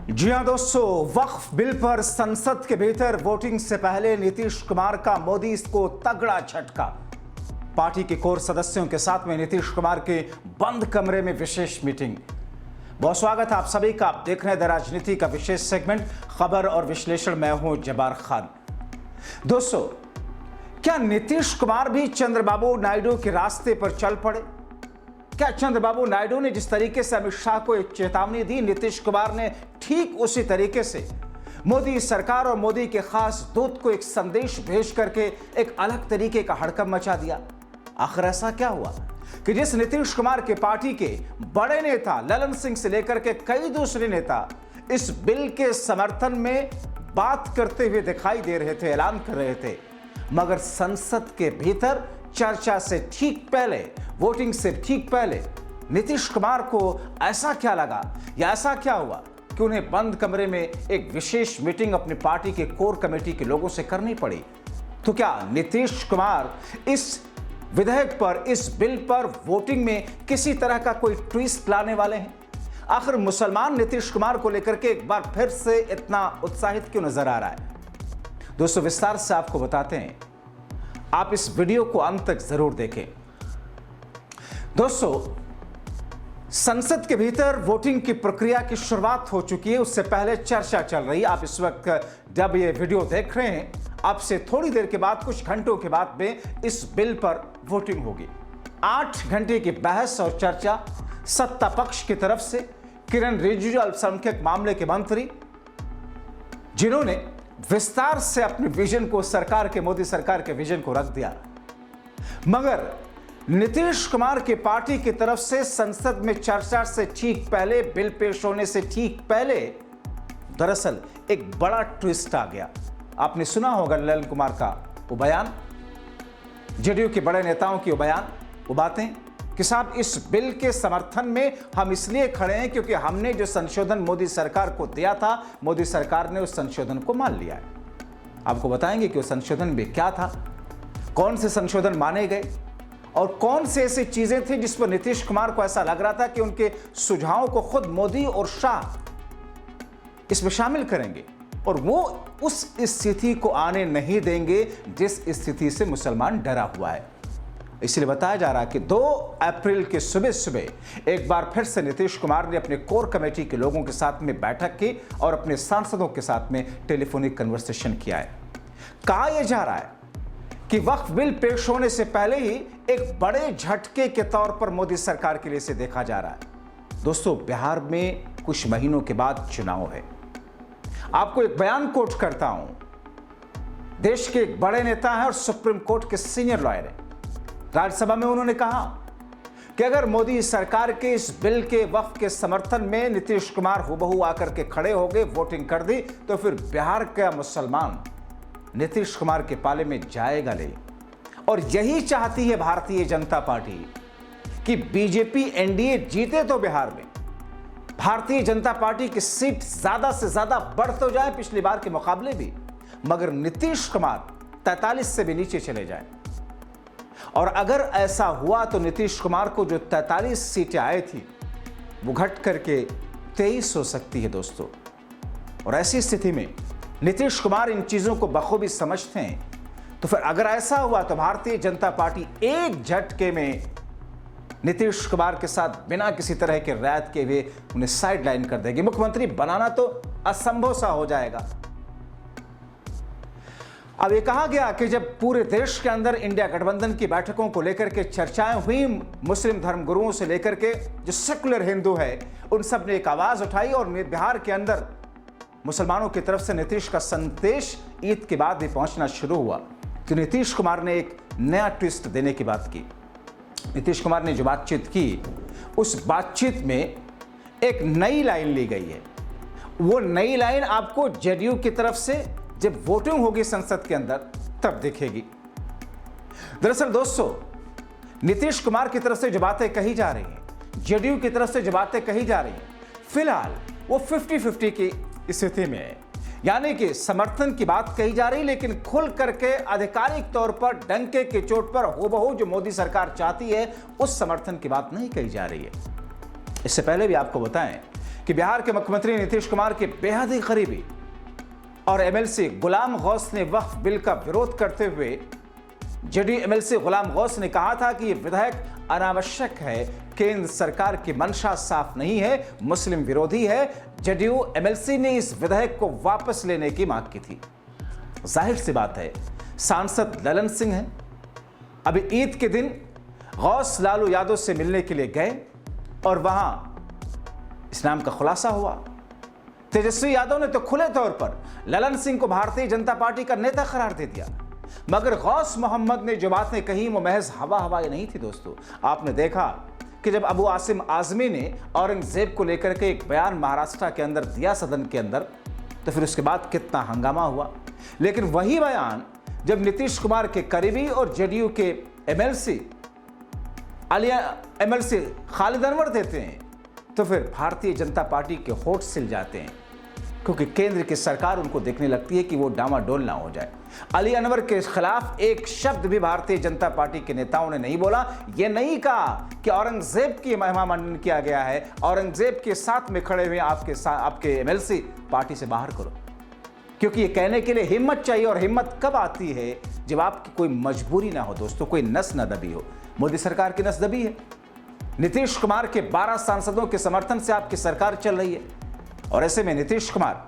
जी हां दोस्तों, वक्फ बिल पर संसद के भीतर वोटिंग से पहले नीतीश कुमार का मोदी को तगड़ा झटका। पार्टी के कोर सदस्यों के साथ में नीतीश कुमार के बंद कमरे में विशेष मीटिंग। बहुत स्वागत है आप सभी का। आप देख रहे हैं द राजनीति का विशेष सेगमेंट खबर और विश्लेषण। मैं हूं जब्बार खान। दोस्तों, क्या नीतीश कुमार भी चंद्रबाबू नायडू के रास्ते पर चल पड़े? क्या चंद्रबाबू नायडू ने जिस तरीके से अमित शाह को एक चेतावनी दी, नीतीश कुमार ने ठीक उसी तरीके से मोदी सरकार और मोदी के खास दूत को एक संदेश भेज करके एक अलग तरीके का हड़कंप मचा दिया? आखिर ऐसा क्या हुआ कि जिस नीतीश कुमार के पार्टी के बड़े नेता ललन सिंह से लेकर के कई दूसरे नेता इस बिल के समर्थन में बात करते हुए दिखाई दे रहे थे, ऐलान कर रहे थे, मगर संसद के भीतर चर्चा से ठीक पहले, वोटिंग से ठीक पहले नीतीश कुमार को ऐसा क्या लगा या ऐसा क्या हुआ कि उन्हें बंद कमरे में एक विशेष मीटिंग अपनी पार्टी के कोर कमेटी के लोगों से करनी पड़ी? तो क्या नीतीश कुमार इस विधेयक पर, इस बिल पर वोटिंग में किसी तरह का कोई ट्विस्ट लाने वाले हैं? आखिर मुसलमान नीतीश कुमार को लेकर के एक बार फिर से इतना उत्साहित क्यों नजर आ रहा है? दोस्तों, विस्तार से आपको बताते हैं, आप इस वीडियो को अंत तक जरूर देखें। दोस्तों, संसद के भीतर वोटिंग की प्रक्रिया की शुरुआत हो चुकी है। उससे पहले चर्चा चल रही है। आप इस वक्त जब ये वीडियो देख रहे हैं, आपसे थोड़ी देर के बाद, कुछ घंटों के बाद में इस बिल पर वोटिंग होगी। 8 घंटे की बहस और चर्चा। सत्ता पक्ष की तरफ से किरण रिजिजू, अल्पसंख्यक मामले के मंत्री, जिन्होंने विस्तार से अपने विजन को, सरकार के, मोदी सरकार के विजन को रख दिया, मगर नीतीश कुमार की पार्टी की तरफ से संसद में चर्चा से ठीक पहले, बिल पेश होने से ठीक पहले दरअसल एक बड़ा ट्विस्ट आ गया। आपने सुना होगा ललन कुमार का वो बयान, जेडीयू के बड़े नेताओं की वो बयान, वो बातें कि साहब इस बिल के समर्थन में हम इसलिए खड़े हैं क्योंकि हमने जो संशोधन मोदी सरकार को दिया था, मोदी सरकार ने उस संशोधन को मान लिया है। आपको बताएंगे कि उस संशोधन में क्या था, कौन से संशोधन माने गए और कौन से ऐसी चीजें थी जिस पर नीतीश कुमार को ऐसा लग रहा था कि उनके सुझावों को खुद मोदी और शाह इसमें शामिल करेंगे और वो उस स्थिति को आने नहीं देंगे जिस स्थिति से मुसलमान डरा हुआ है। इसलिए बताया जा रहा है कि 2 अप्रैल के सुबह सुबह एक बार फिर से नीतीश कुमार ने अपने कोर कमेटी के लोगों के साथ में बैठक की और अपने सांसदों के साथ में टेलीफोनिक कन्वर्सेशन किया है। कहा यह जा रहा है कि वक्फ बिल पेश होने से पहले ही एक बड़े झटके के तौर पर मोदी सरकार के लिए इसे देखा जा रहा है। दोस्तों, बिहार में कुछ महीनों के बाद चुनाव है। आपको एक बयान कोट करता हूं। देश के एक बड़े नेता हैं और सुप्रीम कोर्ट के सीनियर लॉयर हैं। राज्यसभा में उन्होंने कहा कि अगर मोदी सरकार के इस बिल के वक्फ के समर्थन में नीतीश कुमार हुबहू आकर के खड़े हो गए, वोटिंग कर दी, तो फिर बिहार का मुसलमान नीतीश कुमार के पाले में जाएगा ले। और यही चाहती है भारतीय जनता पार्टी कि बीजेपी एनडीए जीते तो बिहार में भारतीय जनता पार्टी की सीट ज्यादा से ज्यादा बढ़ तो जाए पिछली बार के मुकाबले भी, मगर नीतीश कुमार 43 से भी नीचे चले जाए। और अगर ऐसा हुआ तो नीतीश कुमार को जो 43 सीटें आई थी वो घट करके 23 हो सकती है दोस्तों। और ऐसी स्थिति में नीतीश कुमार इन चीजों को बखूबी समझते हैं। तो फिर अगर ऐसा हुआ तो भारतीय जनता पार्टी एक झटके में नीतीश कुमार के साथ बिना किसी तरह के रियायत के हुए उन्हें साइडलाइन कर देगी। मुख्यमंत्री बनाना तो असंभव सा हो जाएगा। अब ये कहा गया कि जब पूरे देश के अंदर इंडिया गठबंधन की बैठकों को लेकर के चर्चाएं हुई, मुस्लिम धर्मगुरुओं से लेकर के जो सेकुलर हिंदू है, उन सब ने एक आवाज उठाई और बिहार के अंदर मुसलमानों की तरफ से नीतीश का संदेश ईद के बाद भी पहुंचना शुरू हुआ। तो नीतीश कुमार ने एक नया ट्विस्ट देने की बात की। नीतीश कुमार ने जो बातचीत की, उस बातचीत में एक नई लाइन ली गई है। वो नई लाइन आपको जेडीयू की तरफ से जब वोटिंग होगी संसद के अंदर तब दिखेगी। दरअसल दोस्तों, नीतीश कुमार की तरफ से जो बातें कही जा रही हैं, जेडीयू की तरफ से जो बातें कही जा रही हैं, फिलहाल वो 50-50 की स्थिति में है। यानी कि समर्थन की बात कही जा रही, लेकिन खुल करके आधिकारिक तौर पर डंके की चोट पर हुबहू जो मोदी सरकार चाहती है उस समर्थन की बात नहीं कही जा रही है। इससे पहले भी आपको बताएं कि बिहार के मुख्यमंत्री नीतीश कुमार के बेहद ही करीबी और एमएलसी गुलाम गौस ने वक्फ बिल का विरोध करते हुए जेडीयू एमएलसी गुलाम गौस ने कहा था कि यह विधेयक अनावश्यक है, केंद्र सरकार की मंशा साफ नहीं है, मुस्लिम विरोधी है। जेडीयू एमएलसी ने इस विधेयक को वापस लेने की मांग की थी। जाहिर सी बात है, सांसद ललन सिंह हैं। अभी ईद के दिन गौस लालू यादव से मिलने के लिए गए और वहां इस नाम का खुलासा हुआ। तेजस्वी यादव ने तो खुले तौर पर ललन सिंह को भारतीय जनता पार्टी का नेता करार दे दिया, मगर गौस मोहम्मद ने जो बातें कही वो महज हवा नहीं थी। दोस्तों, आपने देखा कि जब अबू आसिम आजमी ने औरंगजेब को लेकर के एक बयान महाराष्ट्र के अंदर दिया सदन के अंदर, तो फिर उसके बाद कितना हंगामा हुआ। लेकिन वही बयान जब नीतीश कुमार के करीबी और जेडीयू के एमएलसी खालिद अनवर देते हैं, तो फिर भारतीय जनता पार्टी के होठ सिल जाते हैं, क्योंकि केंद्र की सरकार उनको देखने लगती है कि वो डामाडोल ना हो जाए। अली अनवर के खिलाफ एक शब्द भी भारतीय जनता पार्टी के नेताओं ने नहीं बोला। ये नहीं कहा कि औरंगजेब की महिमा मंडन किया गया है, औरंगजेब के साथ में खड़े हुए आपके एमएलसी पार्टी से बाहर करो, क्योंकि ये कहने के लिए हिम्मत चाहिए। और हिम्मत कब आती है? जब आपकी कोई मजबूरी ना हो दोस्तों, कोई नस न दबी हो। मोदी सरकार की नस दबी है। नीतीश कुमार के 12 सांसदों के समर्थन से आपकी सरकार चल रही है, और ऐसे में नीतीश कुमार,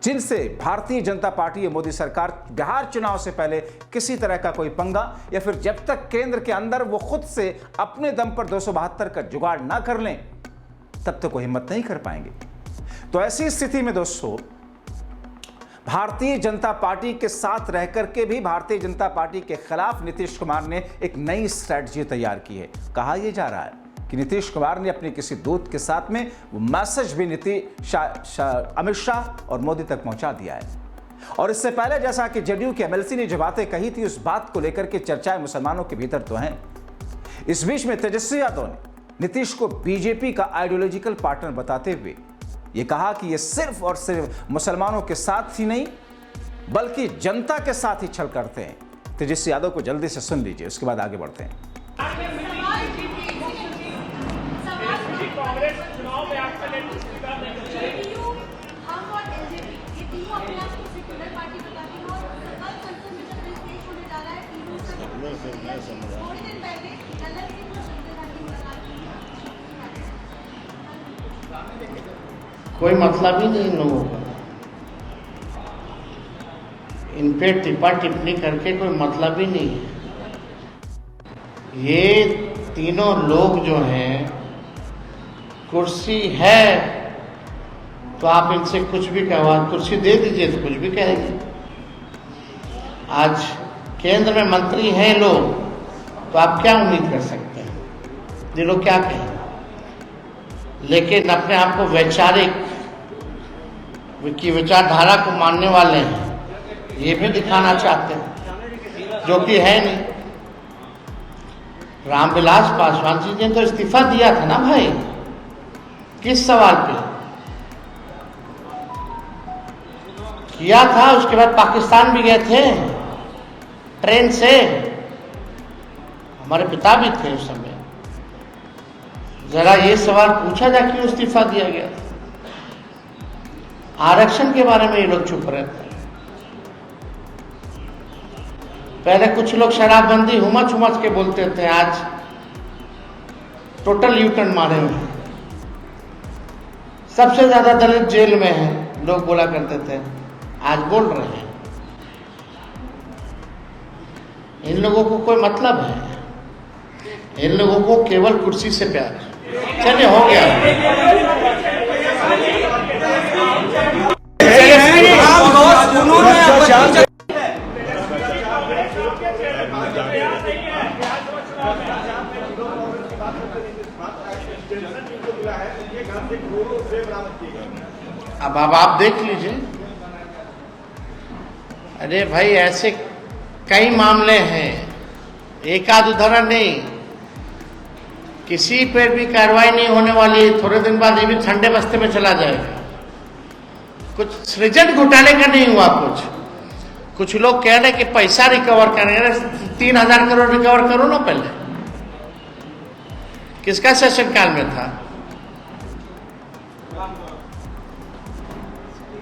जिनसे भारतीय जनता पार्टी या मोदी सरकार बिहार चुनाव से पहले किसी तरह का कोई पंगा, या फिर जब तक केंद्र के अंदर वो खुद से अपने दम पर 272 का जुगाड़ ना कर लें, तब तक वो हिम्मत नहीं कर पाएंगे। तो ऐसी स्थिति में दोस्तों, भारतीय जनता पार्टी के साथ रह करके भी भारतीय जनता पार्टी के खिलाफ नीतीश कुमार ने एक नई स्ट्रैटेजी तैयार की है। कहा यह जा रहा है कि नीतीश कुमार ने अपने किसी दूत के साथ में वो मैसेज भी अमित शाह और मोदी तक पहुंचा दिया है। और इससे पहले जैसा कि जेडीयू के एमएलसी ने जो बातें कही थी, उस बात को लेकर के चर्चाएं मुसलमानों के भीतर तो हैं। इस बीच में तेजस्वी यादव ने नीतीश को बीजेपी का आइडियोलॉजिकल पार्टनर बताते हुए ये कहा कि ये सिर्फ और सिर्फ मुसलमानों के साथ ही नहीं, बल्कि जनता के साथ ही छल करते हैं। तेजस्वी यादव को जल्दी से सुन लीजिए, उसके बाद आगे बढ़ते हैं। कांग्रेस चुनाव में आपका कोई मतलब ही नहीं इन लोगों का। इन पे टिप्पा टिप्पणी करके कोई मतलब ही नहीं है। ये तीनों लोग जो हैं, कुर्सी है तो आप इनसे कुछ भी कहवा, कुर्सी दे दीजिए तो कुछ भी कहेंगे। आज केंद्र में मंत्री हैं लोग, तो आप क्या उम्मीद कर सकते हैं? ये लोग क्या कहें? लेकिन अपने आप को वैचारिक की विचारधारा को मानने वाले हैं, ये भी दिखाना चाहते हैं, जो कि है नहीं। रामविलास पासवान जी ने तो इस्तीफा दिया था ना भाई, किस सवाल पे किया था? उसके बाद पाकिस्तान भी गए थे ट्रेन से, हमारे पिता भी थे उस समय। जरा ये सवाल पूछा जा क्यों इस्तीफा दिया गया था? आरक्षण के बारे में ये लोग चुप रहते हैं। पहले कुछ लोग शराबबंदी हुमच हुमच के बोलते थे, आज टोटल यूटर्न मारे हुए हैं। सबसे ज्यादा दलित जेल में है, लोग बोला करते थे, आज बोल रहे हैं। इन लोगों को कोई मतलब है? इन लोगों को केवल कुर्सी से प्यार। चलिए, हो गया। अब आप देख लीजिए। अरे भाई, ऐसे कई मामले हैं, एक आध उदाहरण नहीं। किसी पर भी कार्रवाई नहीं होने वाली, थोड़े दिन बाद ये भी ठंडे बस्ते में चला जाएगा। कुछ सृजन घोटाले का नहीं हुआ। कुछ लोग कह रहे कि पैसा रिकवर करेंगे, 3,000 करोड़ रिकवर करो ना पहले। किसका शासन काल में था?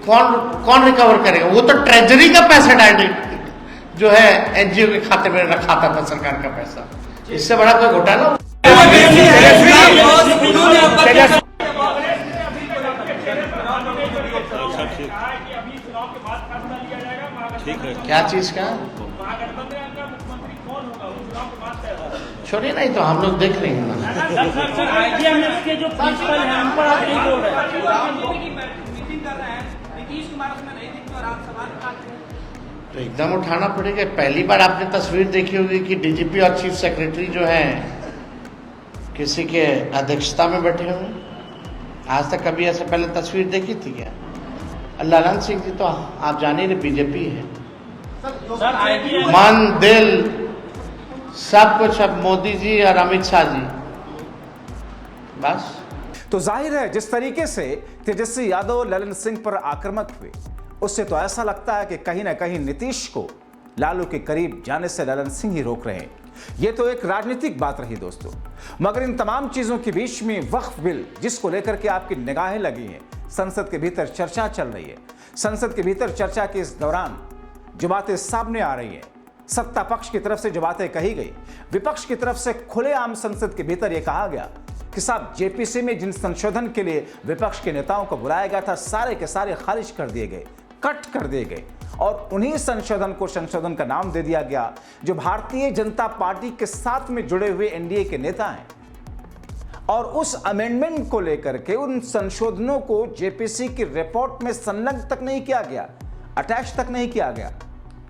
कौन रिकवर करेगा? वो तो ट्रेजरी का पैसा डायरेक्ट जो है एनजीओ के खाते में रखा था सरकार का पैसा। इससे बड़ा कोई घोटाला? क्या चीज का? छोड़िए, नहीं तो हम लोग देख लेंगे ना। जो प्रिंसिपल है उन पर आप नहीं बोल रहे, तो एकदम उठाना पड़ेगा। पहली बार आपने तस्वीर देखी होगी कि डीजीपी और चीफ सेक्रेटरी जो है किसी के अध्यक्षता में बैठे हुए। आज तक कभी ऐसे पहले तस्वीर देखी थी क्या? ललन सिंह जी तो आप जानिए ना बीजेपी है, मन दिल सब कुछ अब मोदी जी और अमित शाह जी बस। तो जाहिर है जिस तरीके से तेजस्वी यादव ललन सिंह पर आक्रामक हुए, उससे तो ऐसा लगता है कि कहीं ना कहीं नीतीश को लालू के करीब जाने से ललन सिंह ही रोक रहे हैं। यह तो एक राजनीतिक बात रही दोस्तों, मगर इन तमाम चीजों के बीच में वक्फ बिल जिसको लेकर के आपकी निगाहें लगी हैं, संसद के भीतर चर्चा चल रही है। संसद के भीतर चर्चा के इस दौरान जो बातें सामने आ रही हैं, सत्ता पक्ष की तरफ से जो बातें कही गई, विपक्ष की तरफ से खुलेआम संसद के भीतर यह कहा गया कि साहब जेपीसी में जिन संशोधन के लिए विपक्ष के नेताओं को बुलाया गया था, सारे के सारे खारिज कर दिए गए, कट कर दिए गए, और उन्हीं संशोधन को संशोधन का नाम दे दिया गया जो भारतीय जनता पार्टी के साथ में जुड़े हुए एनडीए के नेता हैं। और उस अमेंडमेंट को लेकर के उन संशोधनों को जेपीसी की रिपोर्ट में संलग्न तक नहीं किया गया, अटैच तक नहीं किया गया।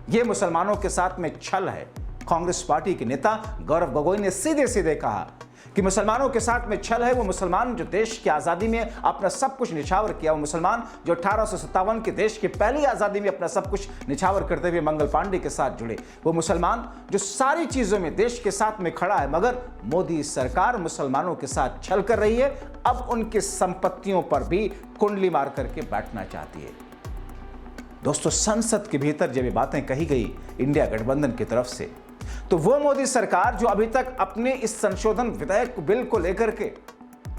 यह मुसलमानों के साथ में छल है। कांग्रेस पार्टी के नेता गौरव गोगोई ने सीधे सीधे कहा कि मुसलमानों के साथ में छल है। वो मुसलमान जो देश की आज़ादी में अपना सब कुछ निछावर किया, वो मुसलमान जो 1857 के देश की पहली आज़ादी में अपना सब कुछ निछावर करते हुए मंगल पांडे के साथ जुड़े, वो मुसलमान जो सारी चीज़ों में देश के साथ में खड़ा है, मगर मोदी सरकार मुसलमानों के साथ छल कर रही है। अब उनकी संपत्तियों पर भी कुंडली मार करके बैठना चाहती है। दोस्तों, संसद के भीतर जब ये बातें कही गई इंडिया गठबंधन की तरफ से, तो वो मोदी सरकार जो अभी तक अपने इस संशोधन विधेयक बिल को लेकर के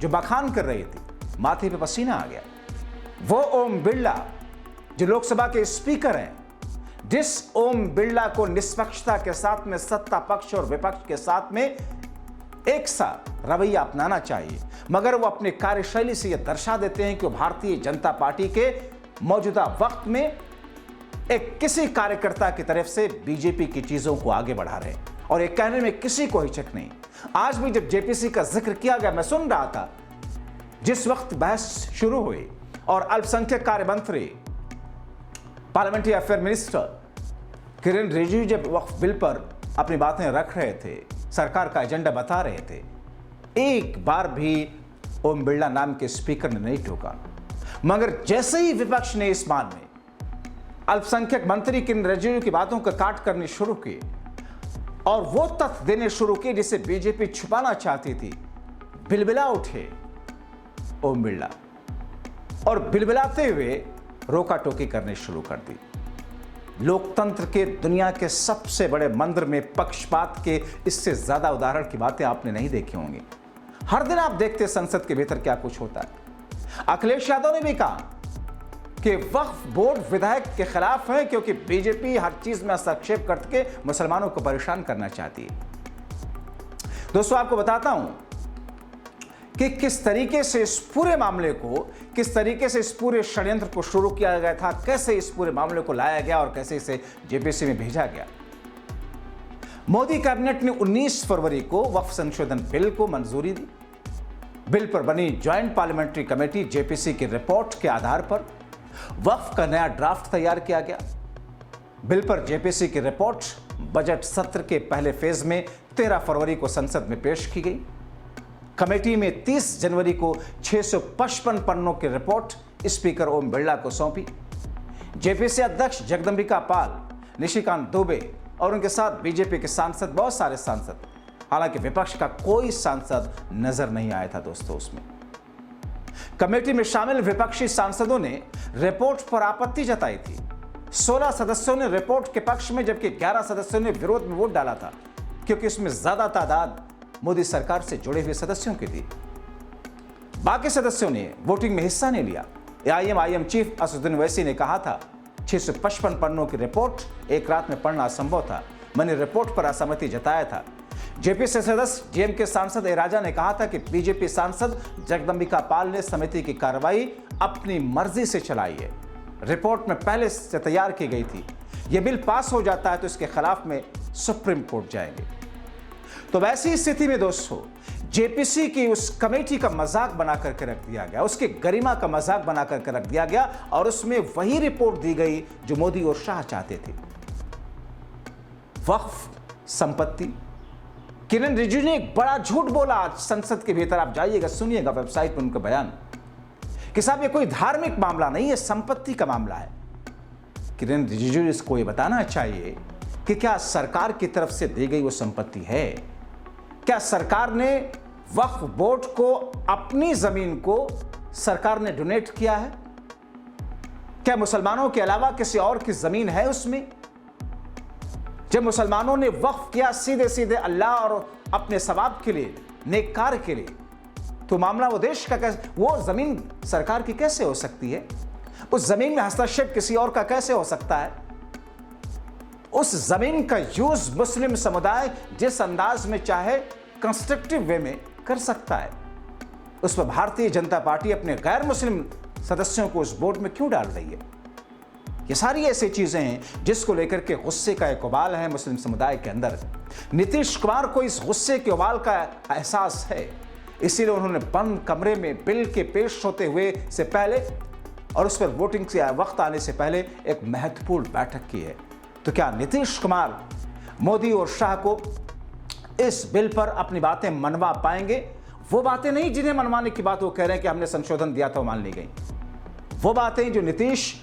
जो बखान कर रही थी, माथे पे पसीना आ गया। वो ओम बिरला जो लोकसभा के स्पीकर हैं, जिस ओम बिरला को निष्पक्षता के साथ में सत्ता पक्ष और विपक्ष के साथ में एक सा रवैया अपनाना चाहिए, मगर वो अपनी कार्यशैली से यह दर्शा देते हैं कि वो भारतीय जनता पार्टी के मौजूदा वक्त में एक किसी कार्यकर्ता की तरफ से बीजेपी की चीजों को आगे बढ़ा रहे हैं, और एक कहने में किसी को हिचक नहीं। आज भी जब जेपीसी का जिक्र किया गया, मैं सुन रहा था, जिस वक्त बहस शुरू हुई और अल्पसंख्यक कार्य मंत्री parliamentary affair minister Kiren Rijiju जब वक्फ बिल पर अपनी बातें रख रहे थे, सरकार का एजेंडा बता रहे थे, एक बार भी ओम बिरला नाम के स्पीकर ने नहीं टोका। मगर जैसे ही विपक्ष ने इस मान में अल्पसंख्यक मंत्री किरेन रिजिजू की बातों का काट करनी शुरू की और वो तथ्य देने शुरू किए जिसे बीजेपी छुपाना चाहती थी, बिलबिला उठे ओम बिरला और बिलबिलाते हुए रोका टोकी करने शुरू कर दी। लोकतंत्र के दुनिया के सबसे बड़े मंदिर में पक्षपात के इससे ज्यादा उदाहरण की बातें आपने नहीं देखी होंगी। हर दिन आप देखते संसद के भीतर क्या कुछ होता है। अखिलेश यादव ने भी कहा कि वक्फ बोर्ड विधायक के खिलाफ है क्योंकि बीजेपी हर चीज में हस्तक्षेप करके मुसलमानों को परेशान करना चाहती है। दोस्तों, आपको बताता हूं कि किस तरीके से इस पूरे मामले को, किस तरीके से इस पूरे षड्यंत्र को शुरू किया गया था, कैसे इस पूरे मामले को लाया गया और कैसे इसे जेपीसी में भेजा गया। मोदी कैबिनेट ने 19 फरवरी को वक्फ संशोधन बिल को मंजूरी दी। बिल पर बनी ज्वाइंट पार्लियामेंट्री कमेटी जेपीसी की रिपोर्ट के आधार पर वक्फ का नया ड्राफ्ट तैयार किया गया। बिल पर जेपीसी की रिपोर्ट बजट सत्र के पहले फेज में 13 फरवरी को संसद में पेश की गई। कमेटी में 30 जनवरी को 655 पन्नों की रिपोर्ट स्पीकर ओम बिरला को सौंपी। जेपीसी अध्यक्ष जगदंबिका पाल, निशिकांत दुबे और उनके साथ बीजेपी के सांसद, बहुत सारे सांसद, हालांकि विपक्ष का कोई सांसद नजर नहीं आया था दोस्तों उसमें। कमेटी में शामिल विपक्षी सांसदों ने रिपोर्ट पर आपत्ति जताई थी। 16 सदस्यों ने रिपोर्ट के पक्ष में जबकि 11 सदस्यों ने विरोध में वोट डाला था, क्योंकि इसमें ज्यादा तादाद मोदी सरकार से जुड़े हुए सदस्यों की थी। बाकी सदस्यों ने वोटिंग में हिस्सा नहीं लिया। एआईएम चीफ असदुद्दीन ओवैसी ने कहा था 655 पन्नों की रिपोर्ट एक रात में पढ़ना असंभव था। मैंने रिपोर्ट पर असहमति जताया था। जेपी से सदस्य डीएमके सांसद ए राजा ने कहा था कि बीजेपी सांसद जगदंबिका पाल ने समिति की कार्रवाई अपनी मर्जी से चलाई है। रिपोर्ट में पहले से तैयार की गई थी। यह बिल पास हो जाता है तो इसके खिलाफ में सुप्रीम कोर्ट जाएंगे। तो वैसी स्थिति में दोस्तों जेपीसी की उस कमेटी का मजाक बना करके रख दिया गया, उसके गरिमा का मजाक बना करके रख दिया गया और उसमें वही रिपोर्ट दी गई जो मोदी और शाह चाहते थे। वक्फ संपत्ति, किरण रिजिजू ने एक बड़ा झूठ बोला आज संसद के भीतर। आप जाइएगा, सुनिएगा वेबसाइट पर उनका बयान कि साहब ये कोई धार्मिक मामला नहीं है, संपत्ति का मामला है। किरण रिजिजू इसको ये बताना चाहिए कि क्या सरकार की तरफ से दी गई वो संपत्ति है, क्या सरकार ने वक्फ बोर्ड को अपनी जमीन को सरकार ने डोनेट किया है, क्या मुसलमानों के अलावा किसी और की जमीन है उसमें। जब मुसलमानों ने वक्फ किया सीधे सीधे अल्लाह और अपने सवाब के लिए, नेककार के लिए, तो मामला वो देश का कैसे, वो जमीन सरकार की कैसे हो सकती है, उस जमीन में हस्तक्षेप किसी और का कैसे हो सकता है। उस जमीन का यूज मुस्लिम समुदाय जिस अंदाज में चाहे कंस्ट्रक्टिव वे में कर सकता है, उस पर भारतीय जनता पार्टी अपने गैर मुस्लिम सदस्यों को उस बोर्ड में क्यों डाल रही है। ये सारी ऐसी चीजें हैं जिसको लेकर के गुस्से का एक उबाल है मुस्लिम समुदाय के अंदर। नीतीश कुमार को इस गुस्से के उबाल का एहसास है, इसीलिए उन्होंने बंद कमरे में बिल के पेश होते हुए से पहले और उस पर वोटिंग से वक्त आने से पहले एक महत्वपूर्ण बैठक की है। तो क्या नीतीश कुमार मोदी और शाह को इस बिल पर अपनी बातें मनवा पाएंगे? वो बातें नहीं जिन्हें मनवाने की बात वो कह रहे हैं कि हमने संशोधन दिया था वो मान ली गई। वो बातें जो नीतीश,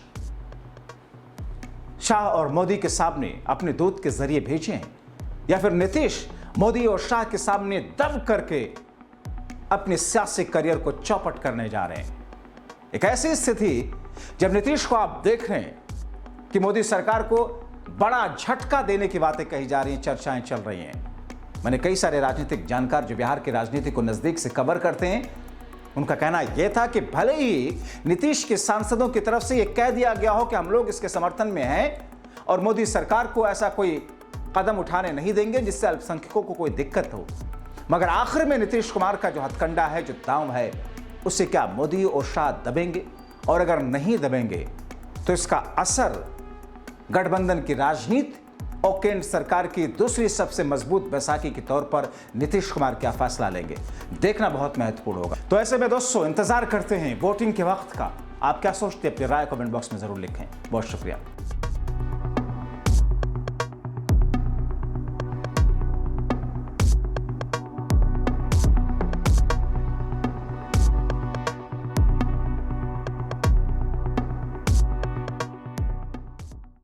शाह और मोदी के सामने अपने दूत के जरिए भेजे हैं, या फिर नीतीश मोदी और शाह के सामने दब करके अपने सियासी करियर को चौपट करने जा रहे हैं। एक ऐसी स्थिति जब नीतीश को आप देख रहे हैं कि मोदी सरकार को बड़ा झटका देने की बातें कही जा रही हैं, चर्चाएं चल रही हैं। मैंने कई सारे राजनीतिक जानकार जो बिहार की राजनीति को नजदीक से कवर करते हैं, उनका कहना यह था कि भले ही नीतीश के सांसदों की तरफ से यह कह दिया गया हो कि हम लोग इसके समर्थन में हैं और मोदी सरकार को ऐसा कोई कदम उठाने नहीं देंगे जिससे अल्पसंख्यकों को कोई दिक्कत हो, मगर आखिर में नीतीश कुमार का जो हथकंडा है, जो दांव है, उससे क्या मोदी और शाह दबेंगे? और अगर नहीं दबेंगे तो इसका असर गठबंधन की राजनीति और केंद्र सरकार की दूसरी सबसे मजबूत बैसाखी के तौर पर नीतीश कुमार क्या फैसला लेंगे, देखना बहुत महत्वपूर्ण होगा। तो ऐसे में दोस्तों इंतजार करते हैं वोटिंग के वक्त का। आप क्या सोचते हैं? अपनी राय कमेंट बॉक्स में जरूर लिखें। बहुत शुक्रिया।